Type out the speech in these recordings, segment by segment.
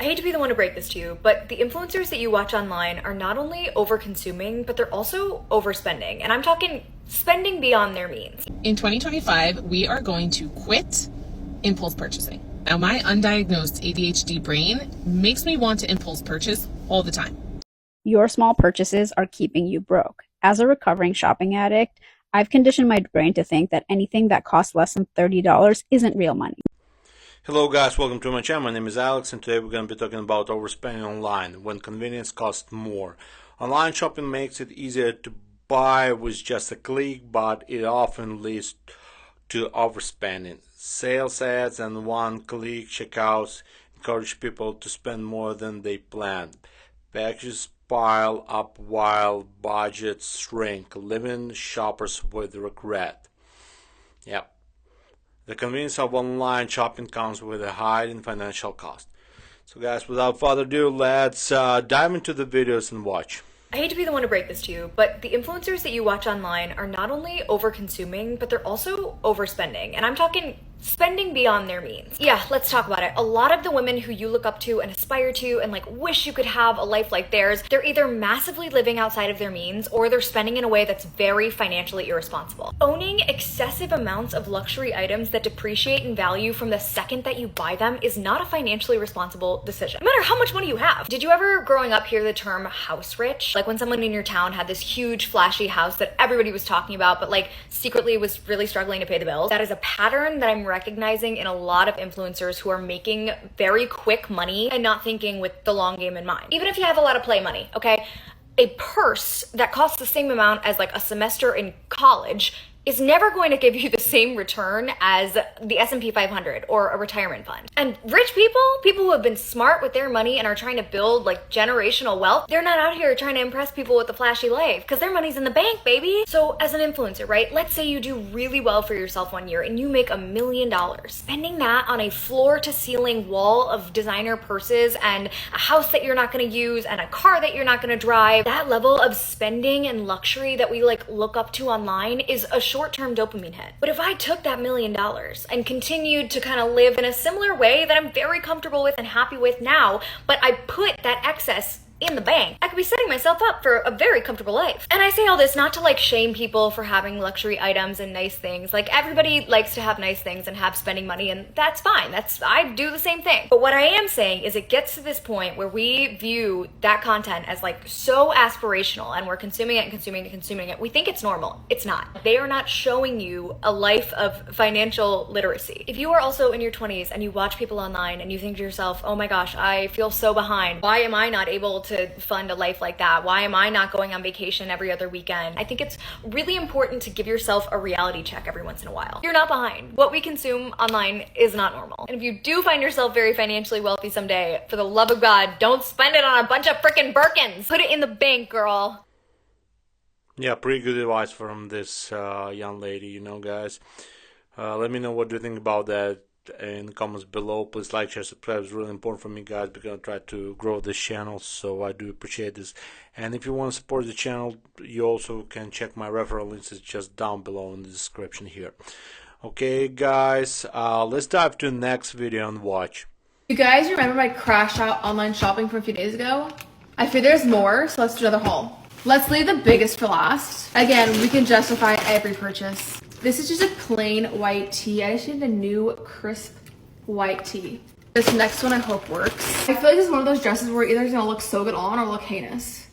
I hate to be the one to break this to you, but the influencers that you watch online are not only over-consuming, but they're also overspending. And I'm talking spending beyond their means. In 2025, we are going to quit impulse purchasing. Now, my undiagnosed ADHD brain makes me want to impulse purchase all the time. Your small purchases are keeping you broke. As a recovering shopping addict, I've conditioned my brain to think that anything that costs less than $30 isn't real money. Hello guys, welcome to my channel. My name is Alex and today we're going to be talking about overspending online when convenience costs more. Online shopping makes it easier to buy with just a click, but it often leads to overspending. Sales ads and one-click checkouts encourage people to spend more than they planned. Packages pile up while budgets shrink, leaving shoppers with regret. Yep. The convenience of online shopping comes with a high financial cost. So guys, without further ado, let's dive into the videos and watch. I hate to be the one to break this to you, but the influencers that you watch online are not only over-consuming, but they're also overspending. And I'm talking spending beyond their means. Yeah, let's talk about it. A lot of the women who you look up to and aspire to and wish you could have a life like theirs, they're either massively living outside of their means or they're spending in a way that's very financially irresponsible. Owning excessive amounts of luxury items that depreciate in value from the second that you buy them is not a financially responsible decision, no matter how much money you have. Did you ever growing up hear the term house rich? Like when someone in your town had this huge flashy house that everybody was talking about, but secretly was really struggling to pay the bills? That is a pattern that I'm recognizing in a lot of influencers who are making very quick money and not thinking with the long game in mind. Even if you have a lot of play money, okay? A purse that costs the same amount as a semester in college is never going to give you the same return as the S&P 500 or a retirement fund. And rich people who have been smart with their money and are trying to build generational wealth, they're not out here trying to impress people with a flashy life because their money's in the bank, baby. So as an influencer, right? Let's say you do really well for yourself one year and you make $1 million. Spending that on a floor to ceiling wall of designer purses and a house that you're not going to use and a car that you're not going to drive, that level of spending and luxury that we look up to online is a short-term dopamine hit. But if I took that $1 million and continued to kind of live in a similar way that I'm very comfortable with and happy with now, but I put that excess in the bank, I could be setting myself up for a very comfortable life. And I say all this not to shame people for having luxury items and nice things. Everybody likes to have nice things and have spending money, and that's fine. I do the same thing. But what I am saying is it gets to this point where we view that content as so aspirational and we're consuming it and consuming it and consuming it. We think it's normal. It's not. They are not showing you a life of financial literacy. If you are also in your 20s and you watch people online and you think to yourself, oh my gosh, I feel so behind. Why am I not able to fund a life like that? Why am I not going on vacation every other weekend? I think it's really important to give yourself a reality check every once in a while. You're not behind. What we consume online is not normal. And if you do find yourself very financially wealthy someday, for the love of God, don't spend it on a bunch of freaking Birkins. Put it in the bank, girl. Yeah, pretty good advice from this young lady, guys. Let me know what you think about that in the comments below. Please like, share, subscribe. It's really important for me, guys. We're gonna try to grow this channel, so I do appreciate this. And if you want to support the channel, you also can check my referral links. It's just down below in the description here. Okay guys, let's dive to the next video and watch. You guys remember my crash out online shopping from a few days ago? I feel there's more, so let's do another haul. Let's leave the biggest for last. Again, we can justify every purchase. This is just a plain white tee. I just need a new crisp white tee. This next one I hope works. I feel this is one of those dresses where either it's gonna look so good on or look heinous.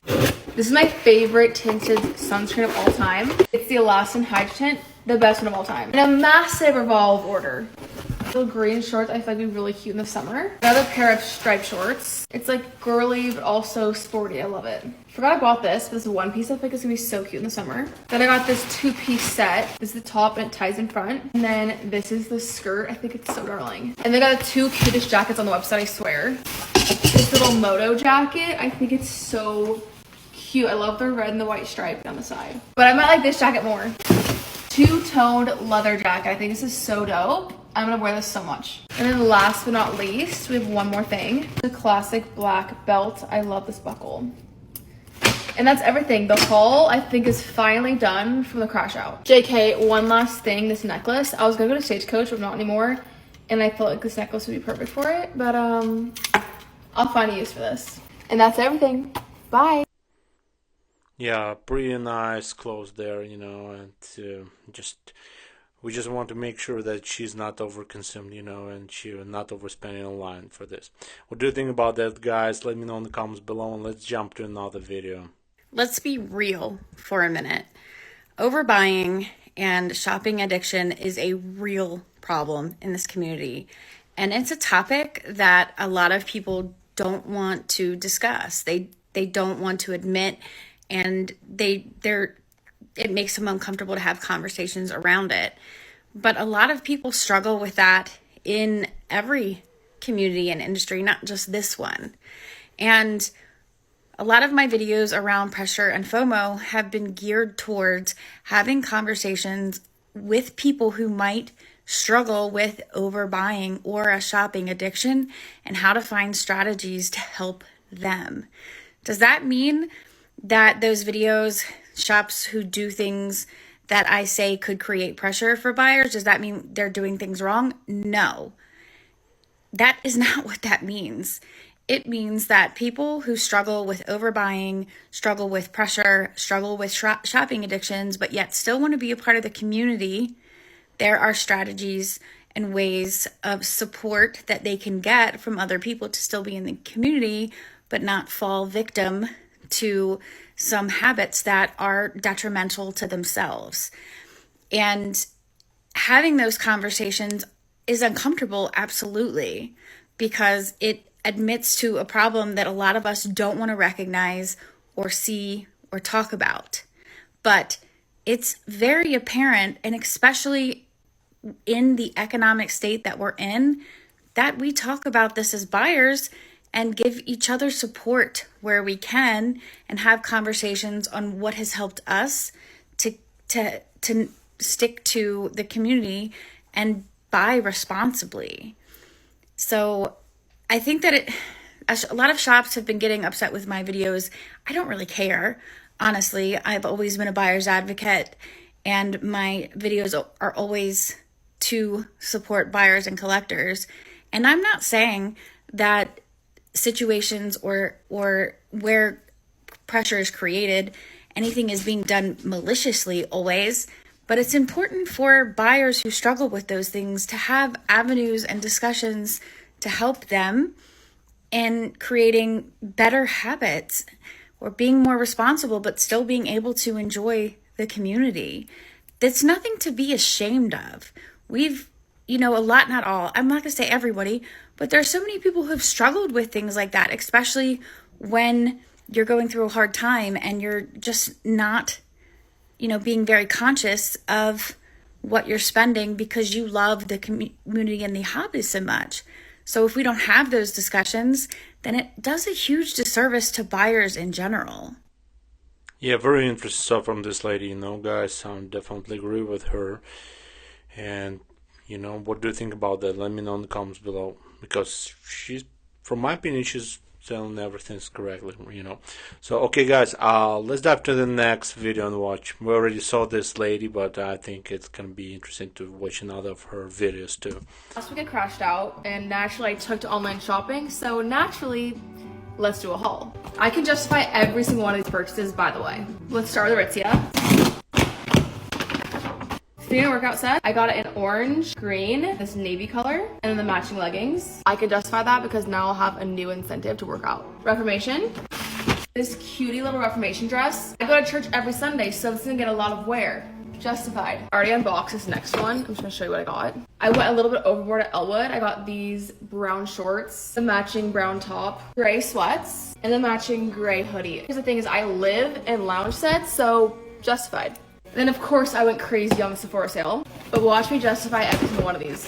This is my favorite tinted sunscreen of all time. It's the Alaskan Hydro Tint, the best one of all time. In a massive Revolve order. Little green shorts I feel would be really cute in the summer. Another pair of striped shorts. It's girly but also sporty. I love it. Forgot I bought this, but this one piece I think is gonna be so cute in the summer. Then I got this two-piece set. This is the top and it ties in front. And then this is the skirt. I think it's so darling. And they got the two cutest jackets on the website, I swear. This little moto jacket, I think it's so cute. I love the red and the white stripe down the side. But I might like this jacket more. Two-toned leather jacket. I think this is so dope. I'm gonna wear this so much. And then last but not least, we have one more thing. The classic black belt. I love this buckle. And that's everything. The haul, I think, is finally done from the crash out. JK, one last thing, this necklace. I was gonna go to Stagecoach, but not anymore. And I felt like this necklace would be perfect for it. But I'll find a use for this. And that's everything. Bye. Yeah, pretty nice clothes there, and we just want to make sure that she's not overconsumed, and she's not overspending online for this. What do you think about that, guys? Let me know in the comments below, and let's jump to another video. Let's be real for a minute. Overbuying and shopping addiction is a real problem in this community. And it's a topic that a lot of people don't want to discuss. They don't want to admit, and it makes them uncomfortable to have conversations around it. But a lot of people struggle with that in every community and industry, not just this one. And a lot of my videos around pressure and FOMO have been geared towards having conversations with people who might struggle with overbuying or a shopping addiction and how to find strategies to help them. Does that mean that those videos, shops who do things that I say could create pressure for buyers, does that mean they're doing things wrong? No. That is not what that means. It means that people who struggle with overbuying, struggle with pressure, struggle with shopping addictions, but yet still want to be a part of the community, there are strategies and ways of support that they can get from other people to still be in the community, but not fall victim to some habits that are detrimental to themselves. And having those conversations is uncomfortable, absolutely, because it admits to a problem that a lot of us don't want to recognize or see or talk about. But it's very apparent, and especially in the economic state that we're in, that we talk about this as buyers and give each other support where we can and have conversations on what has helped us to stick to the community and buy responsibly. So I think that a lot of shops have been getting upset with my videos. I don't really care. Honestly, I've always been a buyer's advocate, and my videos are always to support buyers and collectors. And I'm not saying that situations or where pressure is created, anything is being done maliciously always, but it's important for buyers who struggle with those things to have avenues and discussions to help them in creating better habits or being more responsible, but still being able to enjoy the community. That's nothing to be ashamed of. We've, a lot, not all, I'm not going to say everybody, but there are so many people who have struggled with things like that, especially when you're going through a hard time and you're just not, being very conscious of what you're spending because you love the community and the hobby so much. So if we don't have those discussions, then it does a huge disservice to buyers in general. Yeah, very interesting stuff from this lady, guys. I definitely agree with her. And, what do you think about that? Let me know in the comments below. Because from my opinion, she's selling everything correctly, So, okay, guys, let's dive to the next video and watch. We already saw this lady, but I think it's going to be interesting to watch another of her videos too. Last week I crashed out, and naturally I took to online shopping, so naturally, let's do a haul. I can justify every single one of these purchases, by the way. Let's start with Aritzia. Fitting workout set. I got it in orange, green, this navy color, and then the matching leggings. I can justify that because now I'll have a new incentive to work out. Reformation. This cutie little Reformation dress. I go to church every Sunday, so it's gonna get a lot of wear. Justified. Already unboxed this next one. I'm just gonna show you what I got. I went a little bit overboard at Elwood. I got these brown shorts, the matching brown top, gray sweats, and the matching gray hoodie. Because the thing is, I live in lounge sets, so justified. Then of course I went crazy on the Sephora sale, but watch me justify every single one of these.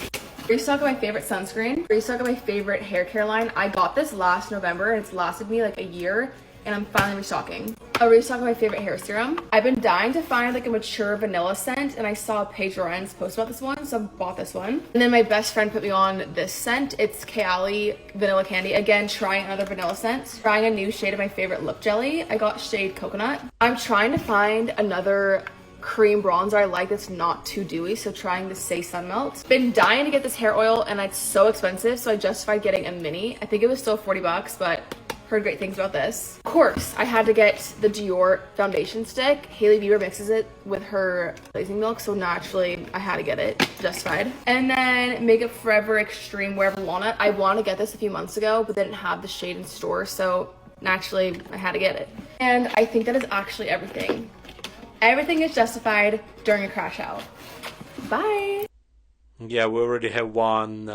Restock of my favorite sunscreen, restock of my favorite hair care line. I got this last November and it's lasted me like a year, and I'm finally restocking. A restock of my favorite hair serum. I've been dying to find like a mature vanilla scent, and I saw Paige Lorenz post about this one, so I bought this one. And then my best friend put me on this scent. It's Kayali Vanilla Candy. Again, trying another vanilla scent. Trying a new shade of my favorite lip jelly. I got shade Coconut. I'm trying to find another cream bronzer I like that's not too dewy, so trying the Say Sun Melt. Been dying to get this hair oil and it's so expensive, so I justified getting a mini. I think it was still 40 bucks, but heard great things about this. Of course, I had to get the Dior foundation stick. Hailey Bieber mixes it with her Blazing Milk, so naturally I had to get it, justified. And then Makeup Forever Extreme Wearable Walnut. I wanted to get this a few months ago, but they didn't have the shade in store, so naturally I had to get it. And I think that is actually everything. Everything is justified during a crash out. Bye. Yeah, we already have one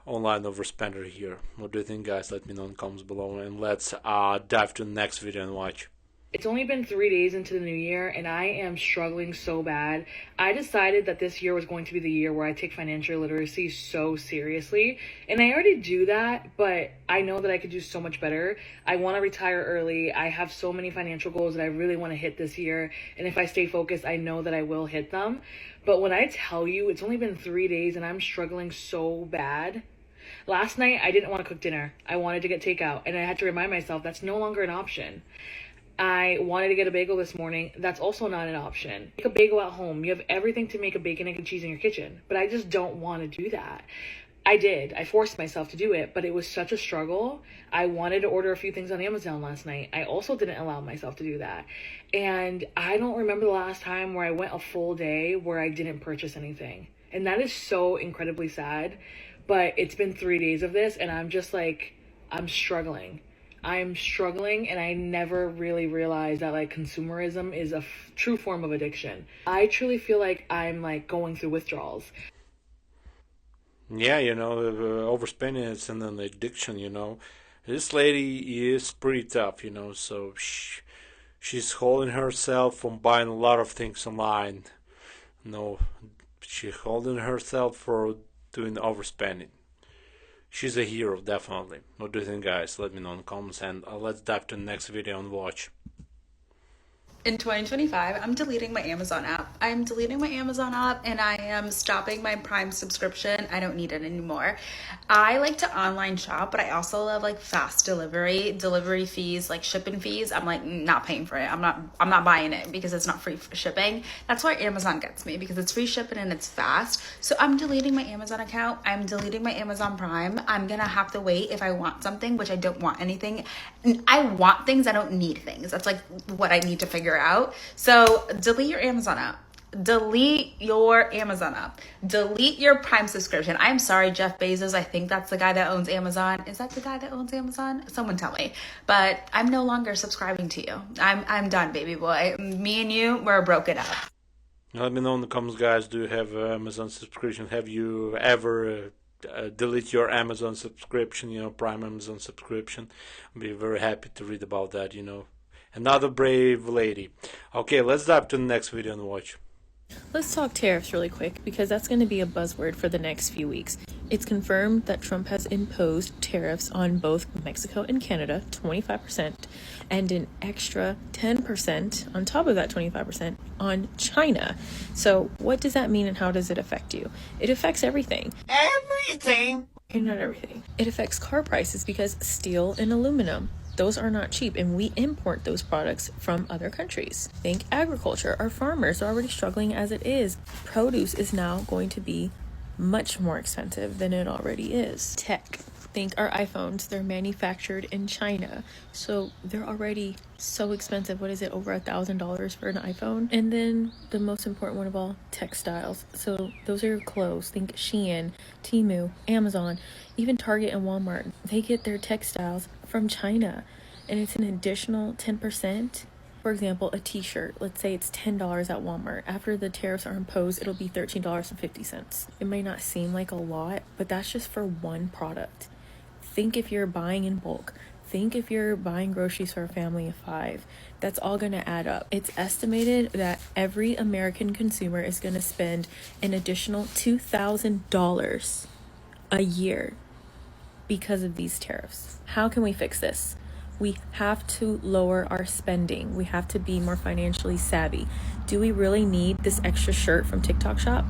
online overspender here. What do you think, guys? Let me know in the comments below, and let's dive to the next video and watch. It's only been 3 days into the new year and I am struggling so bad. I decided that this year was going to be the year where I take financial literacy so seriously. And I already do that, but I know that I could do so much better. I want to retire early. I have so many financial goals that I really want to hit this year. And if I stay focused, I know that I will hit them. But when I tell you it's only been 3 days and I'm struggling so bad. Last night, I didn't want to cook dinner. I wanted to get takeout. And I had to remind myself that's no longer an option. I wanted to get a bagel this morning. That's also not an option. Make a bagel at home. You have everything to make a bacon, egg, and cheese in your kitchen. But I just don't want to do that. I did. I forced myself to do it, but it was such a struggle. I wanted to order a few things on Amazon last night. I also didn't allow myself to do that. And I don't remember the last time where I went a full day where I didn't purchase anything. And that is so incredibly sad. But it's been 3 days of this, and I'm just like, I'm struggling. I'm struggling, and I never really realized that like consumerism is a true form of addiction. I truly feel like I'm like going through withdrawals. Yeah, overspending is an addiction. This lady is pretty tough, so she's holding herself from buying a lot of things online. She's holding herself for doing overspending. She's a hero, definitely. What do you think, guys? Let me know in the comments, and let's dive to the next video and watch. In 2025, I'm deleting my Amazon app. I'm deleting my Amazon app and I am stopping my Prime subscription. I don't need it anymore. I like to online shop, but I also love like fast delivery fees, like shipping fees. I'm like not paying for it. I'm not buying it because it's not free shipping. That's why Amazon gets me, because it's free shipping and it's fast. So I'm deleting my Amazon account. I'm deleting my Amazon Prime. I'm gonna have to wait if I want something, which I don't want anything. I want things, I don't need things. That's like what I need to figure out. So delete your Amazon app. Delete your Amazon app. Delete your Prime subscription. I'm sorry, Jeff Bezos. I think that's the guy that owns Amazon. Is that the guy that owns Amazon? Someone tell me. But I'm no longer subscribing to you. I'm done, baby boy. Me and you, we're broken up. Let me know in the comments, guys. Do you have Amazon subscription? Have you ever delete your Amazon subscription, Prime Amazon subscription? I'll be very happy to read about that, Another brave lady. Okay, let's dive to the next video and watch. Let's talk tariffs really quick, because that's going to be a buzzword for the next few weeks. It's confirmed that Trump has imposed tariffs on both Mexico and Canada, 25%, and an extra 10% on top of that 25% on China. So what does that mean and how does it affect you? It affects everything. Everything? And not everything. It affects car prices because steel and aluminum, those are not cheap, and we import those products from other countries. Think agriculture. Our farmers are already struggling as it is. Produce is now going to be much more expensive than it already is. Tech. Think our iPhones. They're manufactured in China, so they're already so expensive. What is it, over $1,000 for an iPhone? And then the most important one of all, textiles. So those are your clothes. Think Shein, Temu, Amazon, even Target and Walmart. They get their textiles from China, and it's an additional 10%. For example, a t-shirt, let's say it's $10 at Walmart. After the tariffs are imposed, it'll be $13.50. It may not seem like a lot, but that's just for one product. Think if you're buying in bulk. Think if you're buying groceries for a family of 5. That's all going to add up. It's estimated that every American consumer is going to spend an additional $2,000 a year because of these tariffs. How can we fix this? We have to lower our spending. We have to be more financially savvy. Do we really need this extra shirt from TikTok Shop?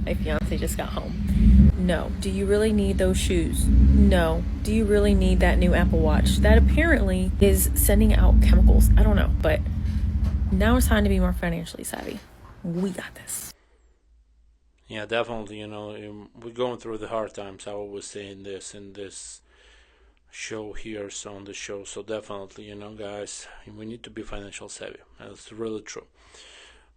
My fiance just got home. No. Do you really need those shoes? No. Do you really need that new Apple Watch that apparently is sending out chemicals? I don't know, but Now it's time to be more financially savvy. We got this. Yeah, definitely. We're going through the hard times. I always say in this show here, so on the show. So definitely, guys, we need to be financial savvy. That's really true.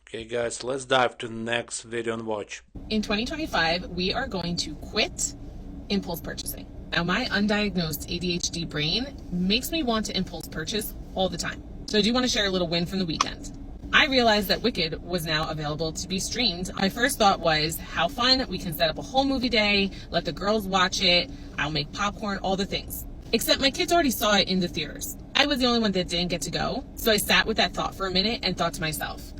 Okay, guys, let's dive to the next video and watch. In 2025, we are going to quit impulse purchasing. Now, my undiagnosed ADHD brain makes me want to impulse purchase all the time. So I do want to share a little win from the weekend. I realized that Wicked was now available to be streamed. My first thought was, how fun, we can set up a whole movie day, let the girls watch it, I'll make popcorn, all the things. Except my kids already saw it in the theaters. I was the only one that didn't get to go, so I sat with that thought for a minute and thought to myself,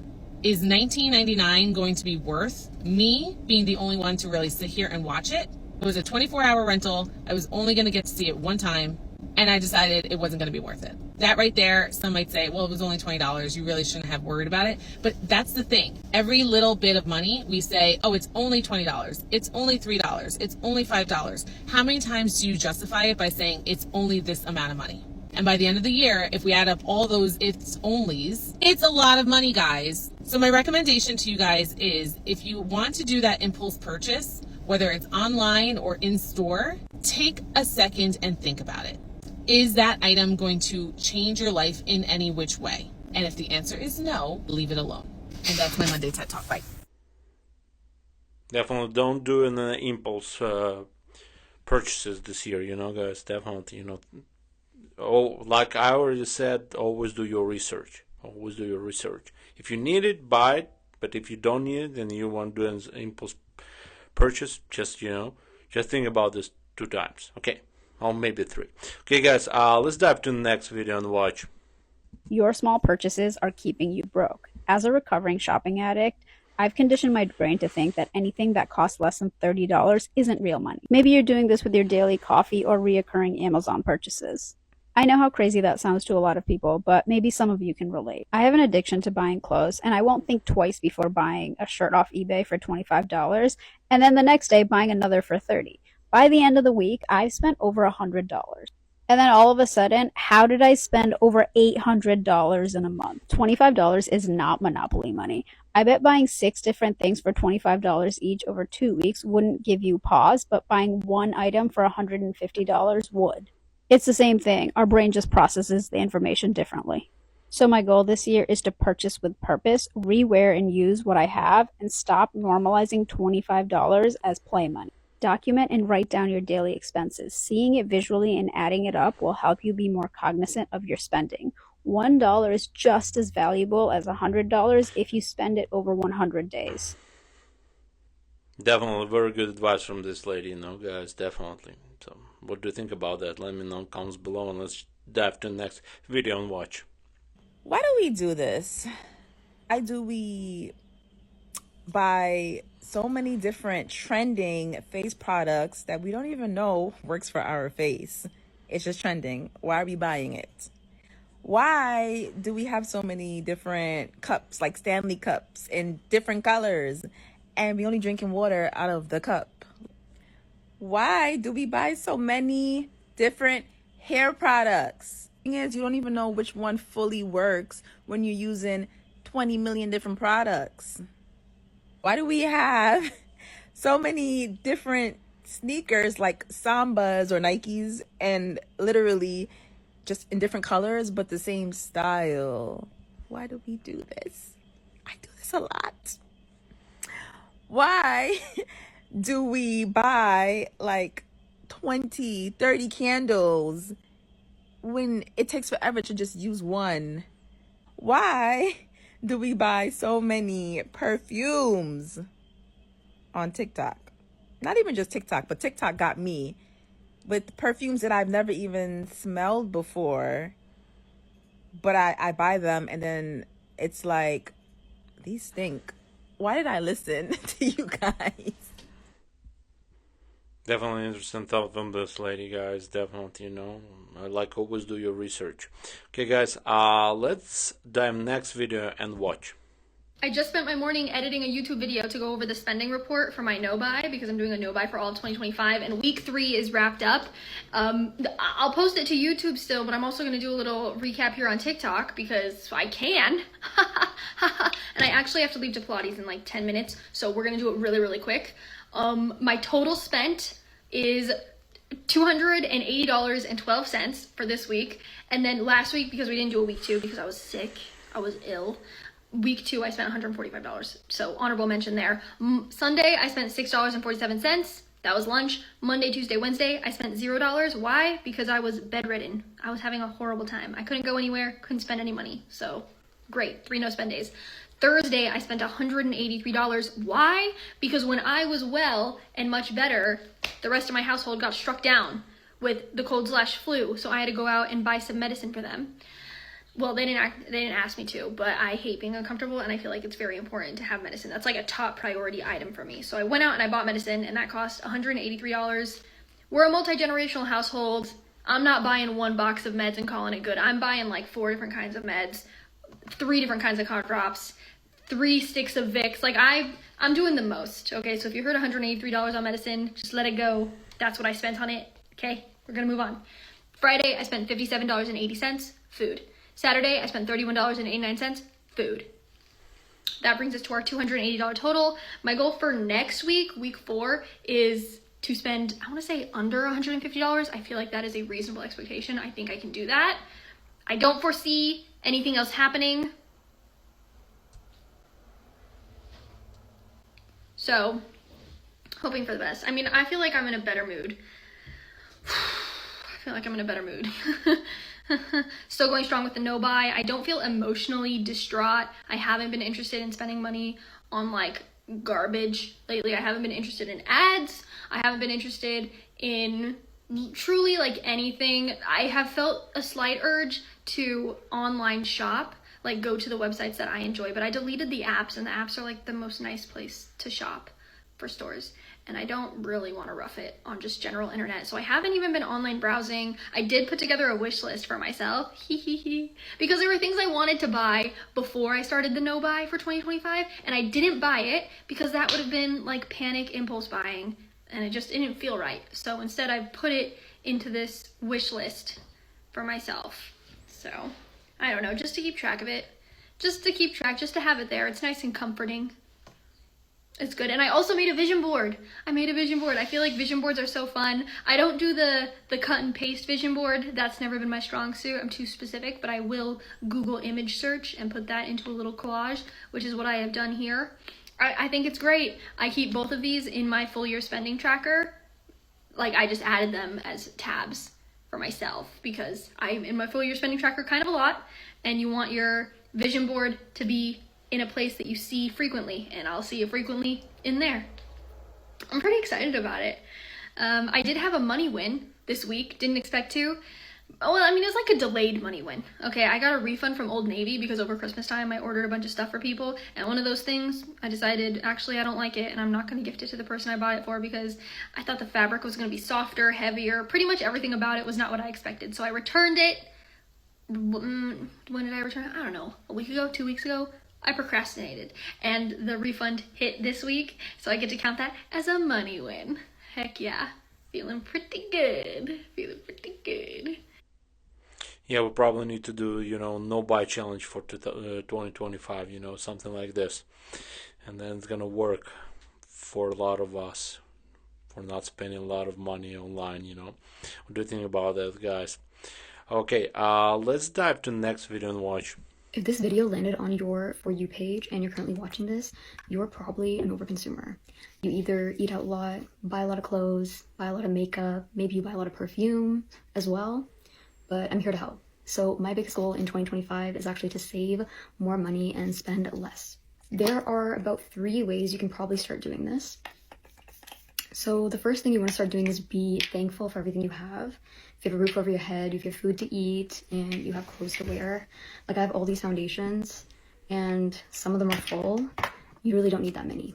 is $19.99 going to be worth me being the only one to really sit here and watch it? It was a 24-hour rental. I was only going to get to see it one time, and I decided it wasn't going to be worth it. That right there, some might say, well, it was only $20. You really shouldn't have worried about it. But that's the thing. Every little bit of money, we say, oh, it's only $20. It's only $3. It's only $5. How many times do you justify it by saying it's only this amount of money? And by the end of the year, if we add up all those it's onlys, it's a lot of money, guys. So my recommendation to you guys is, if you want to do that impulse purchase, whether it's online or in store, take a second and think about it. Is that item going to change your life in any which way? And if the answer is no, leave it alone. And that's my Monday TED Talk. Bye. Definitely don't do an impulse purchases this year, guys. Definitely, like I already said, always do your research. Always do your research. If you need it, buy it. But if you don't need it and you want to do an impulse purchase, just think about this 2 times. Okay. Or maybe 3. Okay, guys, let's dive to the next video and watch. Your small purchases are keeping you broke. As a recovering shopping addict, I've conditioned my brain to think that anything that costs less than $30 isn't real money. Maybe you're doing this with your daily coffee or reoccurring Amazon purchases. I know how crazy that sounds to a lot of people, but maybe some of you can relate. I have an addiction to buying clothes, and I won't think twice before buying a shirt off eBay for $25, and then the next day buying another for $30. By the end of the week, I've spent over $100. And then all of a sudden, how did I spend over $800 in a month? $25 is not Monopoly money. I bet buying 6 different things for $25 each over 2 weeks wouldn't give you pause, but buying one item for $150 would. It's the same thing. Our brain just processes the information differently. So my goal this year is to purchase with purpose, rewear and use what I have, and stop normalizing $25 as play money. Document and write down your daily expenses. Seeing it visually and adding it up will help you be more cognizant of your spending. $1 is just as valuable as $100 if you spend it over 100 days. Definitely very good advice from this lady, guys, definitely. So what do you think about that? Let me know in the comments below, and let's dive to the next video and watch. Why do we do this? We buy so many different trending face products that we don't even know works for our face. It's just trending. Why are we buying it? Why do we have so many different cups, like Stanley cups in different colors, and we only drinking water out of the cup? Why do we buy so many different hair products? The thing is, you don't even know which one fully works when you're using 20 million different products. Why do we have so many different sneakers like Sambas or Nikes, and literally just in different colors but the same style? Why do we do this? I do this a lot. Why do we buy like 20, 30 candles when it takes forever to just use one? Why do we buy so many perfumes on TikTok? Not even just TikTok, but TikTok got me with perfumes that I've never even smelled before. But I buy them, and then it's like, these stink. Why did I listen to you guys? Definitely interesting thought from this lady, guys. Definitely, like always, do your research. Okay, guys, let's dive next video and watch. I just spent my morning editing a YouTube video to go over the spending report for my no-buy because I'm doing a no-buy for all of 2025 and week 3 is wrapped up. I'll post it to YouTube still, but I'm also going to do a little recap here on TikTok because I can. And I actually have to leave to Pilates in like 10 minutes, so we're going to do it really, really quick. My total spent is $280.12 for this week. And then last week, because we didn't do a week 2 because I was sick, I was ill. Week 2, I spent $145. So honorable mention there. Sunday, I spent $6.47. That was lunch. Monday, Tuesday, Wednesday, I spent $0. Why? Because I was bedridden. I was having a horrible time. I couldn't go anywhere, couldn't spend any money. So great, 3 no spend days. Thursday, I spent $183. Why? Because when I was well and much better, the rest of my household got struck down with the cold/flu. So I had to go out and buy some medicine for them. Well, they didn't ask me to, but I hate being uncomfortable and I feel like it's very important to have medicine. That's like a top priority item for me. So I went out and I bought medicine and that cost $183. We're a multi-generational household. I'm not buying 1 box of meds and calling it good. I'm buying like 4 different kinds of meds, 3 different kinds of cough drops, 3 sticks of Vicks. Like I'm doing the most, okay? So if you heard $183 on medicine, just let it go. That's what I spent on it, okay? We're gonna move on. Friday, I spent $57.80, food. Saturday, I spent $31.89, food. That brings us to our $280 total. My goal for next week, week 4, is to spend, I want to say under $150. I feel like that is a reasonable expectation. I think I can do that. I don't foresee anything else happening. So, hoping for the best. I mean, I feel like I'm in a better mood. Still going strong with the no buy. I don't feel emotionally distraught. I haven't been interested in spending money on like garbage lately. I haven't been interested in ads. I haven't been interested in truly like anything. I have felt a slight urge to online shop, like go to the websites that I enjoy, but I deleted the apps, and the apps are like the most nice place to shop for stores. And I don't really want to rough it on just general internet. So I haven't even been online browsing. I did put together a wish list for myself, because there were things I wanted to buy before I started the no buy for 2025, and I didn't buy it because that would have been like panic impulse buying, and it just didn't feel right. So instead I put it into this wish list for myself. So I don't know, just to keep track of it, just to have it there. It's nice and comforting. It's good. And I also made a vision board. I feel like vision boards are so fun. I don't do the cut and paste vision board. That's never been my strong suit. I'm too specific, but I will Google image search and put that into a little collage, which is what I have done here. I think it's great. I keep both of these in my full year spending tracker. Like I just added them as tabs for myself because I'm in my full year spending tracker kind of a lot, and you want your vision board to be in a place that you see frequently, and I'll see it frequently in there. I'm pretty excited about it. I did have a money win this week, didn't expect to. Well, I mean, it was like a delayed money win. Okay, I got a refund from Old Navy because over Christmas time I ordered a bunch of stuff for people, and one of those things I decided actually I don't like it and I'm not going to gift it to the person I bought it for because I thought the fabric was going to be softer, heavier, pretty much everything about it was not what I expected. So I returned it. When did I return it? I don't know, a week ago, 2 weeks ago. I procrastinated, and the refund hit this week, so I get to count that as a money win. Heck yeah. Feeling pretty good. Yeah, we probably need to do, no buy challenge for 2025, something like this. And then it's gonna work for a lot of us, for not spending a lot of money online, What do you think about that, guys? Okay, let's dive to the next video and watch. If this video landed on your For You page and you're currently watching this, you're probably an overconsumer. You either eat out a lot, buy a lot of clothes, buy a lot of makeup, maybe you buy a lot of perfume as well, but I'm here to help. So my biggest goal in 2025 is actually to save more money and spend less. There are about 3 ways you can probably start doing this. So the first thing you want to start doing is be thankful for everything you have. If you have a roof over your head, if you have food to eat, and you have clothes to wear. Like I have all these foundations, and some of them are full. You really don't need that many.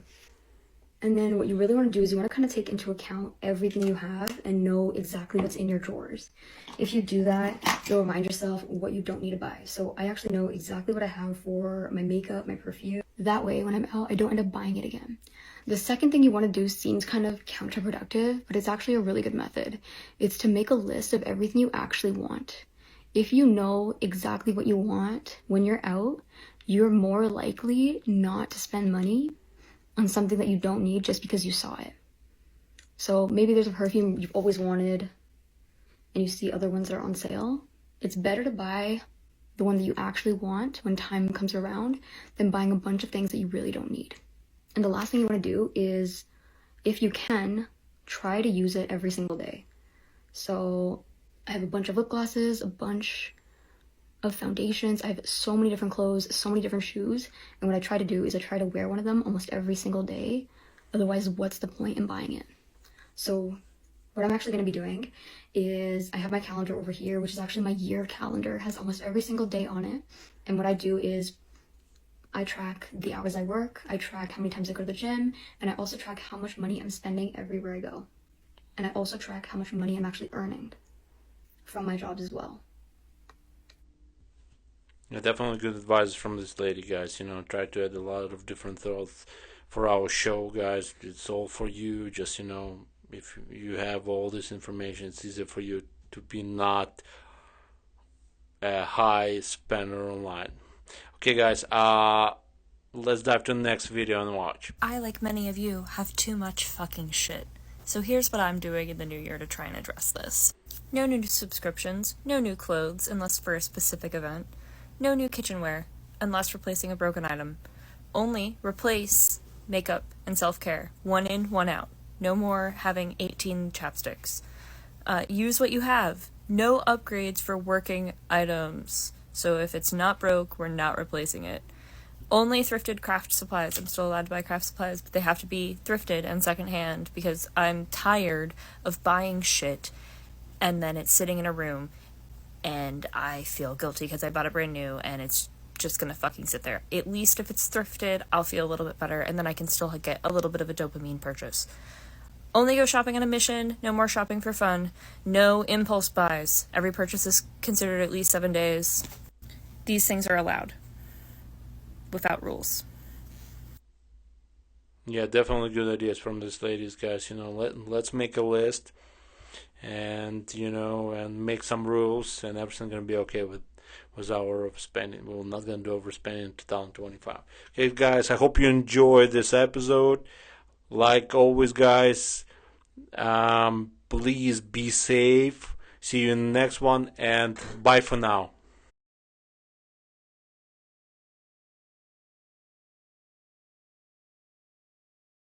And then what you really want to do is you want to kind of take into account everything you have and know exactly what's in your drawers. If you do that, you'll remind yourself what you don't need to buy. So I actually know exactly what I have for my makeup, my perfume. That way, when I'm out, I don't end up buying it again. The second thing you want to do seems kind of counterproductive, but it's actually a really good method. It's to make a list of everything you actually want. If you know exactly what you want when you're out, you're more likely not to spend money on something that you don't need just because you saw it. So maybe there's a perfume you've always wanted and you see other ones that are on sale. It's better to buy the one that you actually want when time comes around than buying a bunch of things that you really don't need. And the last thing you want to do is, if you can, try to use it every single day. So I have a bunch of lip glosses, a bunch of foundations. I have so many different clothes, so many different shoes. And what I try to do is I try to wear one of them almost every single day. Otherwise, what's the point in buying it? So what I'm actually going to be doing is I have my calendar over here, which is actually my year calendar. It has almost every single day on it. And what I do is I track the hours I work, I track how many times I go to the gym, and I also track how much money I'm spending everywhere I go. And I also track how much money I'm actually earning from my jobs as well. Yeah, definitely good advice from this lady, guys. Try to add a lot of different thoughts for our show, guys. It's all for you. Just, if you have all this information, it's easier for you to be not a high spender online. Okay, guys, let's dive to the next video and watch. I, like many of you, have too much fucking shit. So here's what I'm doing in the new year to try and address this. No new subscriptions, no new clothes unless for a specific event, no new kitchenware unless replacing a broken item. Only replace makeup and self-care, one in, one out. No more having 18 chapsticks. Use what you have. No upgrades for working items. So if it's not broke, we're not replacing it. Only thrifted craft supplies. I'm still allowed to buy craft supplies, but they have to be thrifted and secondhand because I'm tired of buying shit and then it's sitting in a room and I feel guilty because I bought it brand new and it's just gonna fucking sit there. At least if it's thrifted, I'll feel a little bit better and then I can still get a little bit of a dopamine purchase. Only go shopping on a mission, no more shopping for fun, no impulse buys. Every purchase is considered at least 7 days. These things are allowed, without rules. Yeah, definitely good ideas from these ladies, guys. Let's make a list and and make some rules, and everything's gonna be okay with our overspending. We're not gonna do overspending in 2025. Okay, guys, I hope you enjoyed this episode. Like always, guys, please be safe. See you in the next one, and bye for now.